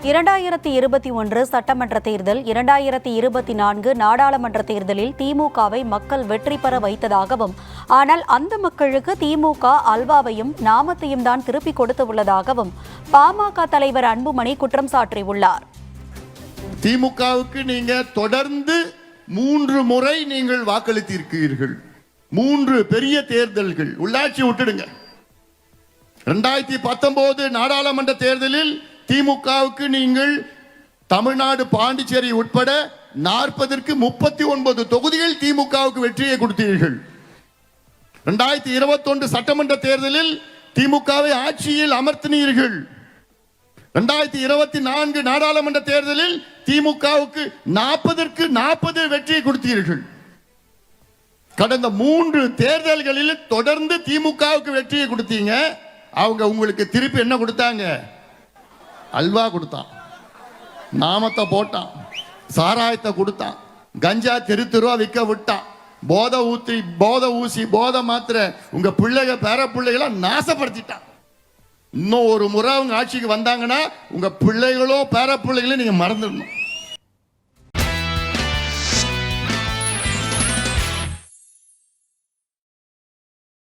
2021 சட்டமன்ற தேர்தல் 2024 நாடாளுமன்ற தேர்தலில் திமுகவை மக்கள் வெற்றி பெற வைத்ததாகவும், ஆனால் அந்த மக்களுக்கு திமுக அல்வாவையும் நாமத்தையும் தான் திருப்பிக் கொடுத்துள்ளதாகவும் பாமக தலைவர் அன்புமணி குற்றம் சாட்டியுள்ளார். திமுகவுக்கு நீங்க தொடர்ந்து 3 முறை நீங்கள் வாக்களித்திருக்கிறீர்கள். 3 பெரிய தேர்தல்கள். உள்ளாட்சி விட்டுடுங்க. 2019 நாடாளுமன்ற தேர்தலில் திமுகவுக்கு நீங்கள் தமிழ்நாடு, பாண்டிச்சேரி உட்பட 40ற்கு 39 தொகுதிகள் திமுகவுக்கு வெற்றியை கொடுத்தீர்கள். 2021 சட்டமன்ற தேர்தலில் திமுகவை ஆட்சியில் அமர்த்தினீர்கள். 2024 நாடாளுமன்ற தேர்தலில் திமுகவுக்கு 40ற்கு 40 வெற்றியை கொடுத்தீர்கள். கடந்த 3 தேர்தல்களில் தொடர்ந்து திமுகவுக்கு வெற்றியை கொடுத்தீங்க. அவங்க உங்களுக்கு திருப்பி என்ன கொடுத்தாங்க? அல்வா கொடுத்தான், நாமத்தை போட்டான், சாராயத்தை கொடுத்தான், கஞ்சா தெருவா விற்க விட்டான், போதை ஊசி போதை மாத்திரை உங்க பிள்ளைங்க பேர பிள்ளைகளை நாசப்படுத்திட்டான். இன்னும் ஒரு முறை அவங்க ஆட்சிக்கு வந்தாங்கன்னா உங்க பிள்ளைகளோ பேர பிள்ளைகளும் நீங்க மறந்துடணும்.